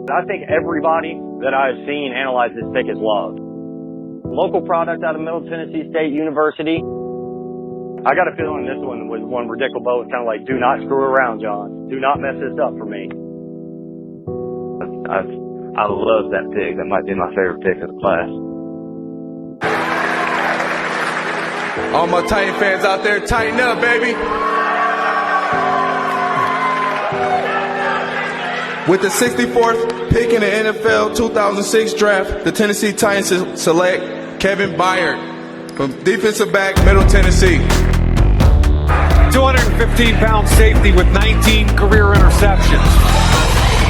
I think everybody that I've seen analyze this pick is loved. Local product out of Middle Tennessee State University. I got a feeling this one was one where Dick LeBeau was kind of like, do not screw around, John. Do not mess this up for me. I love that pick. That might be my favorite pick of the class. All my Titan fans out there, tighten up, baby. With the 64th pick in the NFL 2006 draft, the Tennessee Titans select Kevin Byard from defensive back, Middle Tennessee. 215-pound safety with 19 career interceptions.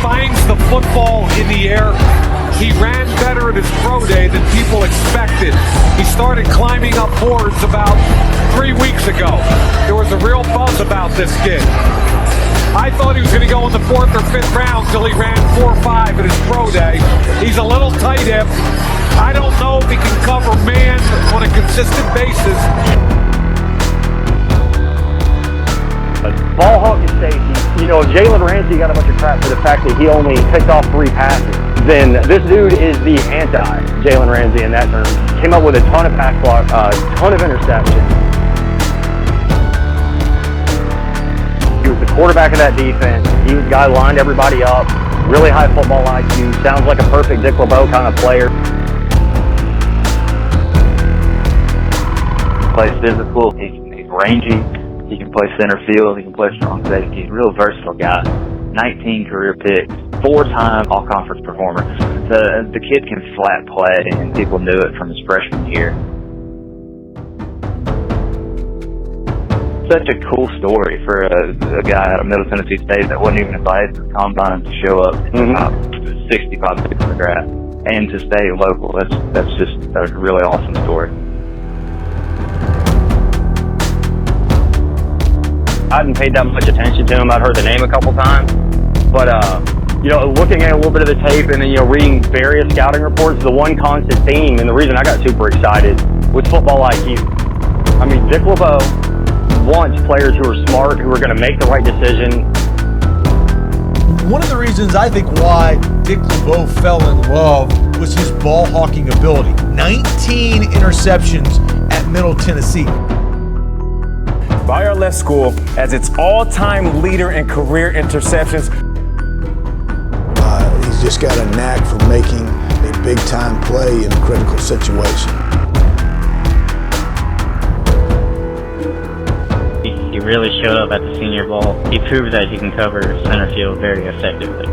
Finds the football in the air. He ran better at his pro day than people expected. He started climbing up boards about 3 weeks ago. There was a real buzz about this kid. I thought he was going to go in the 4th or 5th round till he ran 4.5 at his pro day. He's a little tight hip. I don't know if he can cover man on a consistent basis. Ball hawking safety. You know, Jalen Ramsey got a bunch of crap for the fact that he only picked off 3 passes. Then this dude is the anti-Jalen Ramsey in that term. Came up with a ton of pass block, ton of interceptions. He was the quarterback of that defense. He was the guy who lined everybody up. Really high football IQ. Sounds like a perfect Dick LeBeau kind of player. Plays physical. He's rangy. He can play center field. He can play strong safety. He's a real versatile guy. 19 career picks. 4-time all-conference performer. The kid can flat play, and people knew it from his freshman year. Such a cool story for a guy out of Middle Tennessee State that wasn't even invited to the combine to show up in the top 65 picks in the draft and to stay local. That's just a really awesome story. I hadn't paid that much attention to him. I'd heard the name a couple times, but you know, looking at a little bit of the tape and then, you know, reading various scouting reports, the one constant theme and the reason I got super excited was football IQ. I mean, Dick LeBeau wants players who are smart, who are going to make the right decision. One of the reasons I think why Dick LeBeau fell in love was his ball hawking ability. 19 interceptions at Middle Tennessee. Byard left school as its all-time leader in career interceptions. He's just got a knack for making a big-time play in a critical situation. He really showed up at the Senior Bowl. He proved that he can cover center field very effectively.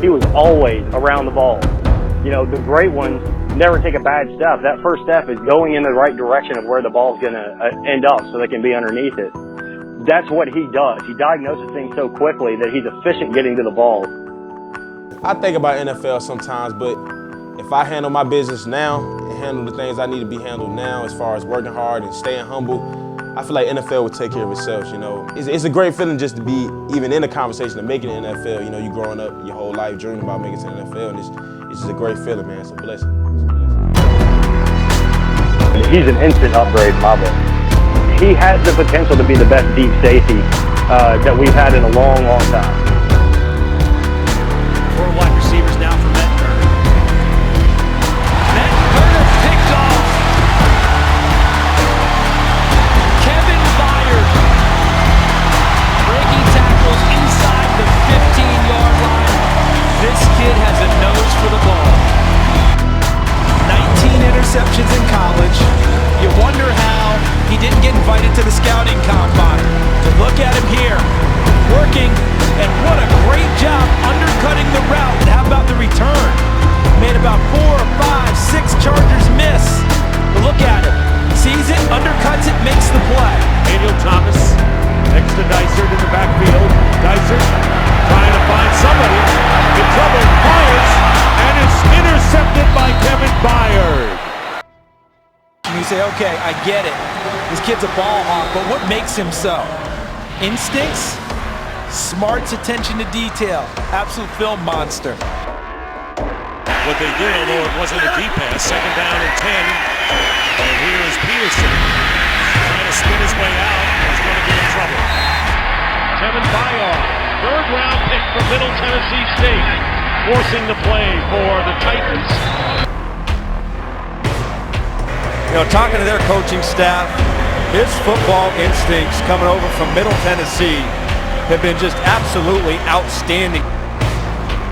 He was always around the ball. You know, the great ones never take a bad step. That first step is going in the right direction of where the ball's going to end up so they can be underneath it. That's what he does. He diagnoses things so quickly that he's efficient getting to the ball. I think about NFL sometimes, but if I handle my business now and handle the things I need to be handled now as far as working hard and staying humble, I feel like NFL would take care of itself, you know. It's a great feeling just to be even in the conversation of making the NFL. You know, you growing up your whole life dreaming about making it to the NFL, and it's just a great feeling, man. It's a blessing. He's an instant upgrade in my book. He has the potential to be the best deep safety that we've had in a long, long time. 4 wide receivers now for Matt Turner. Matt Turner picked off. Kevin Byard breaking tackles inside the 15-yard line. This kid has a nose for the ball. 19 interceptions in college. You wonder how he didn't get invited to the scouting combine. To look at him here, working, and what a great job undercutting the route. And how about the return? Made about 4 or 5, 6 Chargers miss. But look at it. Sees it, undercuts it, makes the play. Daniel Thomas next to Dysert in the backfield. Dysert trying to find somebody in trouble. Fires, and it's intercepted by Kevin Byard. And you say, okay, I get it. This kid's a ball hawk, but what makes him so? Instincts, smarts, attention to detail, absolute film monster. What they did, although it wasn't a deep pass, 2nd down and 10. And here is Peterson trying to spin his way out. He's going to be in trouble. 10 Kevin Byard, third-round pick from Middle Tennessee State, forcing the play for the Titans. You know, talking to their coaching staff, his football instincts coming over from Middle Tennessee have been just absolutely outstanding.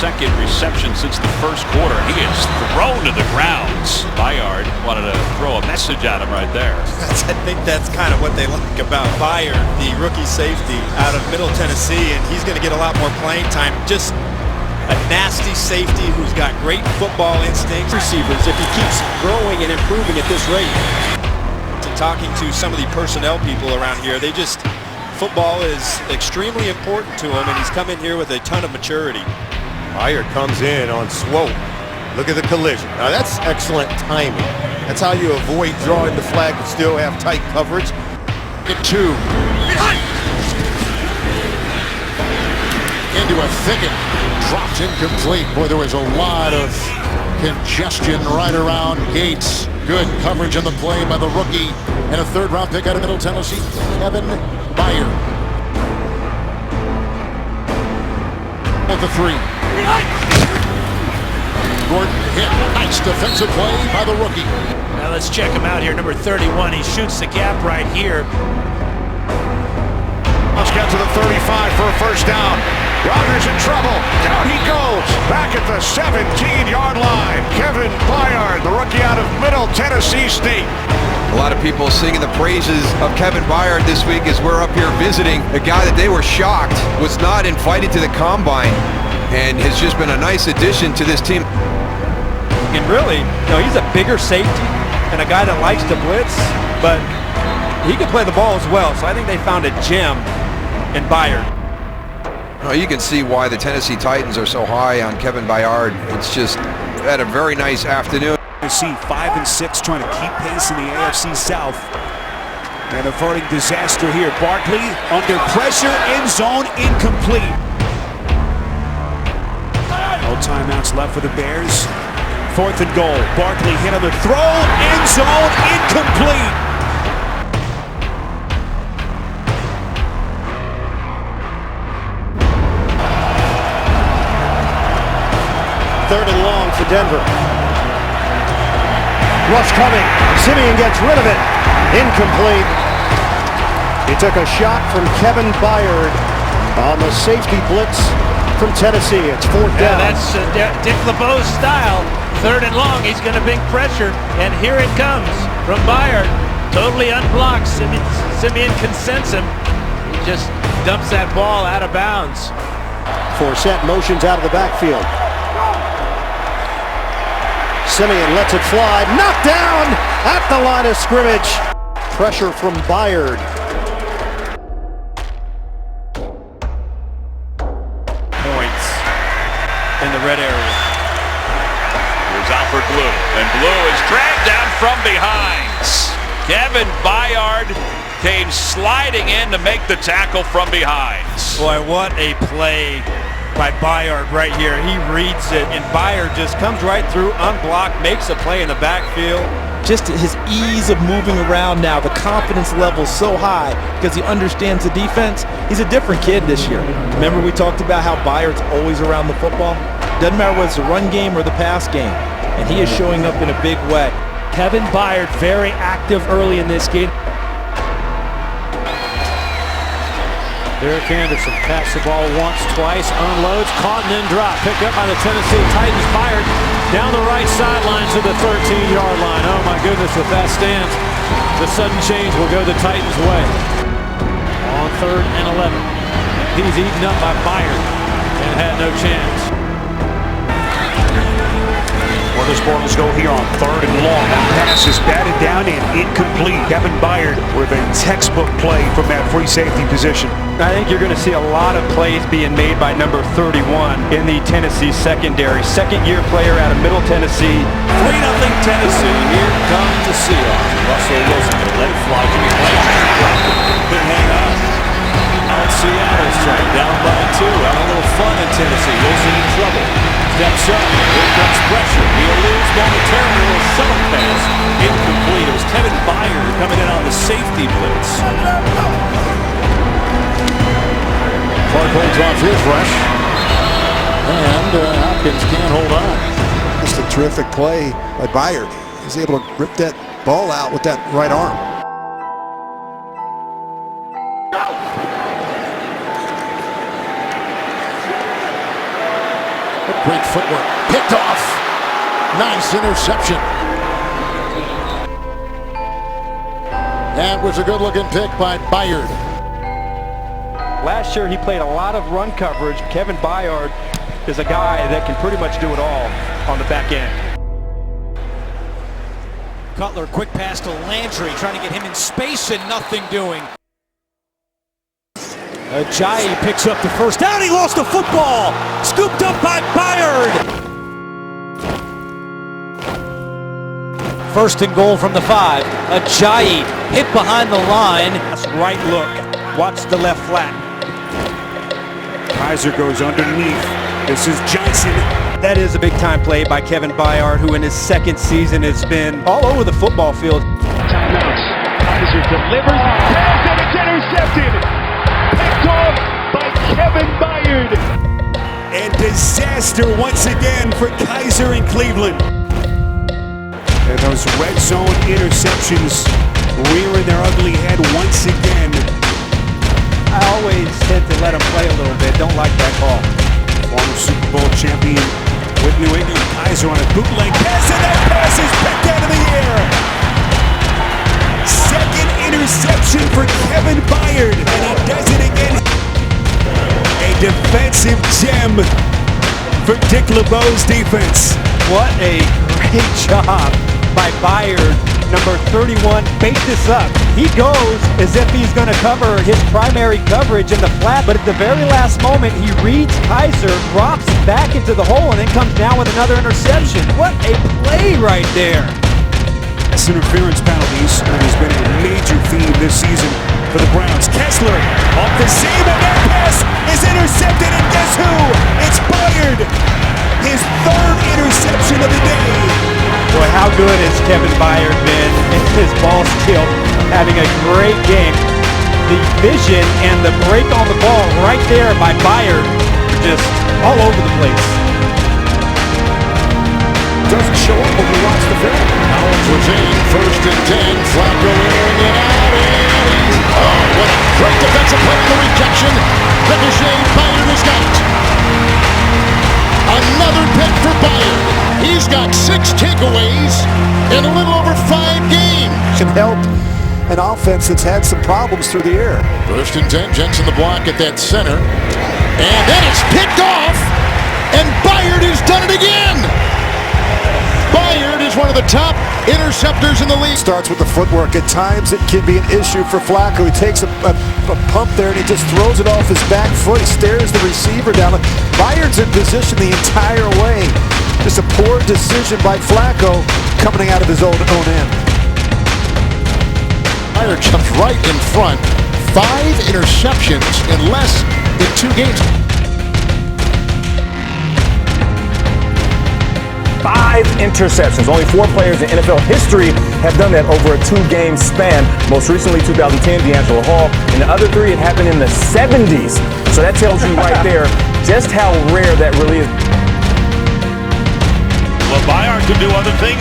Second reception since the first quarter. He is thrown to the ground. Byard wanted to throw a message at him right there. I think that's kind of what they like about Byard, the rookie safety out of Middle Tennessee, and he's going to get a lot more playing time. Just a nasty safety who's got great football instincts. Receivers, if he keeps growing and improving at this rate. Talking to some of the personnel people around here, football is extremely important to him, and he's come in here with a ton of maturity. Byard comes in on Swope. Look at the collision. Now that's excellent timing. That's how you avoid drawing the flag and still have tight coverage. Get two. Into a thicket. Dropped incomplete. Boy, there was a lot of congestion right around Gates. Good coverage on the play by the rookie. And a third-round pick out of Middle Tennessee, Kevin Byard. At the 3. Gordon hit. Nice defensive play by the rookie. Now let's check him out here, number 31. He shoots the gap right here. Let's get to the 35 for a first down. Rodgers in trouble. Down he goes. Back at the 17-yard line. Kevin Byard, the rookie out of Middle Tennessee State. A lot of people singing the praises of Kevin Byard this week as we're up here visiting a guy that they were shocked was not invited to the combine and has just been a nice addition to this team. And really, he's a bigger safety and a guy that likes to blitz, but he can play the ball as well. So I think they found a gem in Byard. Well, you can see why the Tennessee Titans are so high on Kevin Byard. It's just had a very nice afternoon. See 5 and 6 trying to keep pace in the AFC South. And averting disaster here. Barkley under pressure, end zone, incomplete. No timeouts left for the Bears. 4th and goal. Barkley hit on the throw, end zone, incomplete. Third and long for Denver. Rush coming. Simeon gets rid of it. Incomplete. He took a shot from Kevin Byard on the safety blitz from Tennessee. It's 4th down. That's Dick LeBeau's style. 3rd and long. He's going to bring pressure, and here it comes from Byard. Totally unblocked. Simeon can sense him. He just dumps that ball out of bounds. Forsett motions out of the backfield. Simeon lets it fly, knocked down at the line of scrimmage. Pressure from Byard. Points in the red area. Here's Alfred Blue, and Blue is dragged down from behind. Kevin Byard came sliding in to make the tackle from behind. Boy, what a play by Byard right here. He reads it, and Byard just comes right through, unblocked, makes a play in the backfield. Just his ease of moving around now, the confidence level so high because he understands the defense. He's a different kid this year. Remember we talked about how Byard's always around the football? Doesn't matter whether it's the run game or the pass game, and he is showing up in a big way. Kevin Byard very active early in this game. Derek Anderson passes the ball once, twice, unloads, caught and then dropped. Picked up by the Tennessee Titans. Byard down the right sideline to the 13-yard line. Oh my goodness, with that stance, the sudden change will go the Titans' way. On 3rd and 11. He's eaten up by Byard and had no chance. Where does Bortles go here on 3rd and long? That pass is batted down and incomplete. Kevin Byard with a textbook play from that free safety position. I think you're going to see a lot of plays being made by number 31 in the Tennessee secondary. Second-year player out of Middle Tennessee. 3-0 Tennessee. Here comes the Seahawks. Russell Wilson going to let it fly. Jimmy couldn't hang on. Now it's Seattle's turn. Down by 2. Out a little fun in Tennessee. Wilson in trouble. Steps up. Here comes pressure. He eludes momentarily. A little shuttle pass. Incomplete. It was Kevin Byard coming in on the safety blitz. Hopkins off his rush. And Hopkins can't hold on. Just a terrific play by Byard. He's able to rip that ball out with that right arm. Great footwork. Picked off. Nice interception. That was a good-looking pick by Byard. Last year he played a lot of run coverage. Kevin Byard is a guy that can pretty much do it all on the back end. Cutler, quick pass to Landry, trying to get him in space and nothing doing. Ajayi picks up the first down. He lost the football. Scooped up by Byard. First and goal from the 5. Ajayi hit behind the line. That's right look. Watch the left flat. Kaiser goes underneath. This is Johnson. That is a big-time play by Kevin Byard, who in his second season has been all over the football field. Timeouts. Kaiser delivers. Pass and it's intercepted. Picked off by Kevin Byard. And disaster once again for Kaiser in Cleveland. And those red zone interceptions rearing their ugly head once again. I always tend to let him play a little bit. Don't like that call. Former Super Bowl champion with New England, Kaiser on a bootleg pass, and that pass is picked out of the air. Second interception for Kevin Byard, and he does it again. A defensive gem for Dick LeBeau's defense. What a great job by Byard. Number 31 baked this up. He goes as if he's going to cover his primary coverage in the flat, but at the very last moment, he reads Kaiser, drops back into the hole, and then comes down with another interception. What a play right there. Interference penalties has been a major theme this season for the Browns. Kessler off the seam, and that pass is intercepted, and guess who? It's Byard. His third interception of the day. Boy, how good has Kevin Byard been in his ball skill, having a great game. The vision and the break on the ball right there by Byard, just all over the place. Doesn't show up when you watch the film. Collins was in, first and 10. Flacco in and out, and oh, what a great defensive play in the rejection. Ricochet, Byard has got it. Another pick for Byard. He's got 6 takeaways in a little over 5 games. Can help an offense that's had some problems through the air. First and 10, Jensen the block at that center. And then it's picked off, and Byard has done it again. Byard is one of the top interceptors in the league. Starts with the footwork. At times it can be an issue for Flacco. He takes a pump there and he just throws it off his back foot. He stares the receiver down. Byard's in position the entire way. Just a poor decision by Flacco coming out of his own end. Byard jumps right in front. 5 interceptions in less than 2 games. 5 interceptions. Only 4 players in NFL history have done that over a 2-game span. Most recently, 2010, D'Angelo Hall. And the other 3, it happened in the 70s. So that tells you right there just how rare that really is. Well, Byard can do other things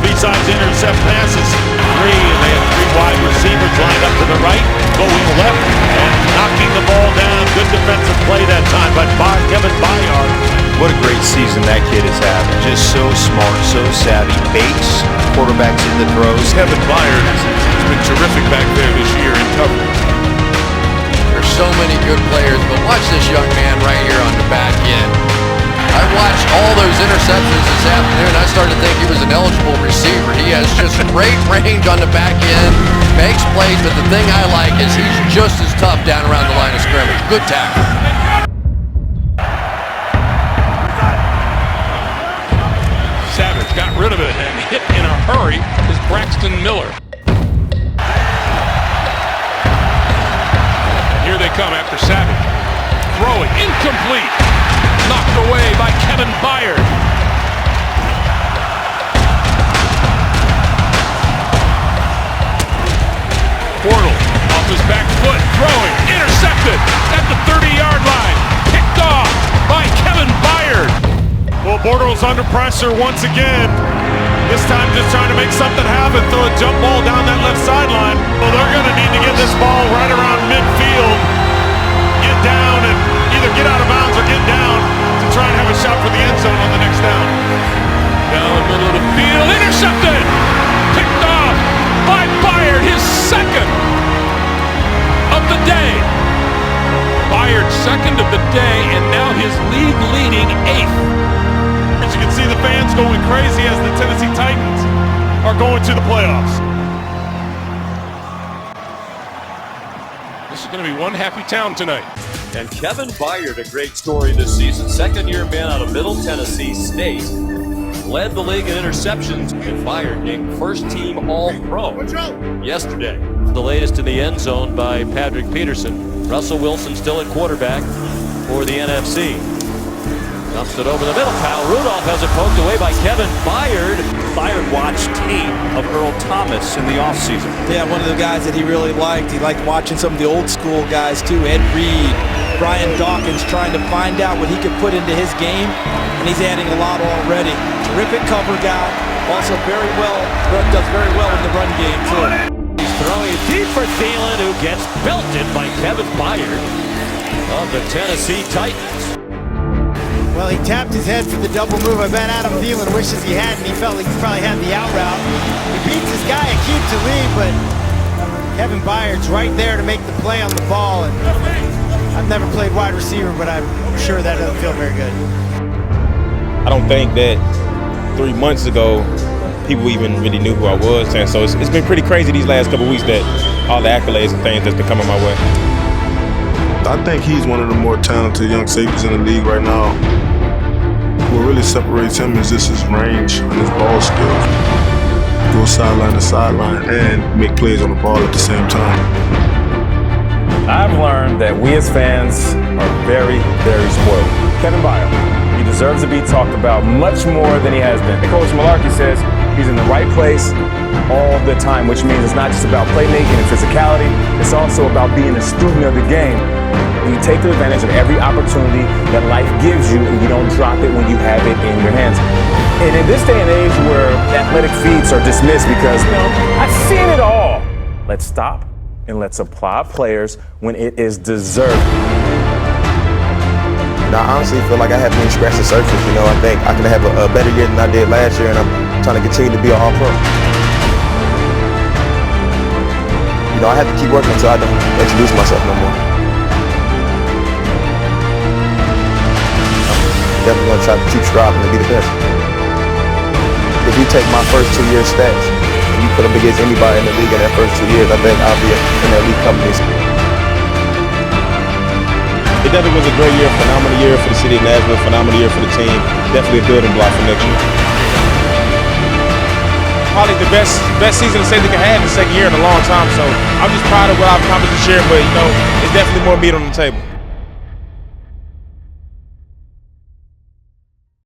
besides intercept passes. 3, and they have 3 wide receivers lined up to the right, going left, and knocking the ball down. Good defensive play that time by Kevin Byard. What a great season that kid is having. Just so smart, so savvy. Baits, quarterbacks in the throws. Kevin Byard has been terrific back there this year in coverage. There's so many good players, but watch this young man right here on the back end. I watched all those interceptions this afternoon. I started to think he was an eligible receiver. He has just great range on the back end, makes plays, but the thing I like is he's just as tough down around the line of scrimmage. Good tackle. Savage got rid of it and hit in a hurry is Braxton Miller. And here they come after Savage. Throwing incomplete. Knocked away by Kevin Byard. Portal off his back foot, throwing, intercepted at the 30-yard line. Well, Bortles under pressure once again. This time just trying to make something happen, throw a jump ball down that left sideline. Well, they're going to need to get this ball right around midfield, get down and either get out of bounds or get down to try and have a shot for the end zone on the next down. Down the middle of the field, intercepted! Picked off by Byard, his second of the day. Byard second of the day, and now his league-leading 8th. As you can see, the fans going crazy as the Tennessee Titans are going to the playoffs. This is going to be one happy town tonight. And Kevin Byard, a great story this season. Second-year man out of Middle Tennessee State. Led the league in interceptions, and Byard named first-team All-Pro yesterday. The latest in the end zone by Patrick Peterson. Russell Wilson still at quarterback for the NFC. Dumps it over the middle. Kyle Rudolph has it poked away by Kevin Byard. Byard watched tape of Earl Thomas in the offseason. Yeah, one of the guys that he really liked. He liked watching some of the old school guys too. Ed Reed, Brian Dawkins, trying to find out what he could put into his game, and he's adding a lot already. Terrific cover guy. Also does very well in the run game too. He's throwing deep for Thielen, who gets belted by Kevin Byard of the Tennessee Titans. Well, he tapped his head for the double move. I bet Adam Thielen wishes he hadn't. He felt like he probably had the out route. He beats his guy Aqib Talib, but Kevin Byard's right there to make the play on the ball. And I've never played wide receiver, but I'm sure that doesn't feel very good. I don't think that 3 months ago people even really knew who I was, and so it's been pretty crazy these last couple weeks that all the accolades and things that's been coming my way. I think he's one of the more talented young safeties in the league right now. What really separates him is just his range and his ball skills. Go sideline to sideline and make plays on the ball at the same time. I've learned that we as fans are very, very spoiled. Kevin Byard, he deserves to be talked about much more than he has been. Coach Malarkey says he's in the right place all the time, which means it's not just about playmaking and physicality, it's also about being a student of the game. You take advantage of every opportunity that life gives you, and you don't drop it when you have it in your hands. And in this day and age where athletic feats are dismissed because, I've seen it all. Let's stop and let's applaud players when it is deserved. I honestly feel like I haven't even scratched the surface. I think I can have a better year than I did last year, and I'm trying to continue to be an All-Pro. I have to keep working until I don't introduce myself no more. Definitely going to try to keep striving to be the best. If you take my first 2 year stats and you put them against anybody in the league in their first 2 years, I think I'll be in the elite companies. It definitely was a great year, phenomenal year for the city of Nashville, phenomenal year for the team. Definitely a building block for next year. Probably the best season a safety can have in the second year in a long time, so I'm just proud of what I've accomplished this year, but it's definitely more meat on the table.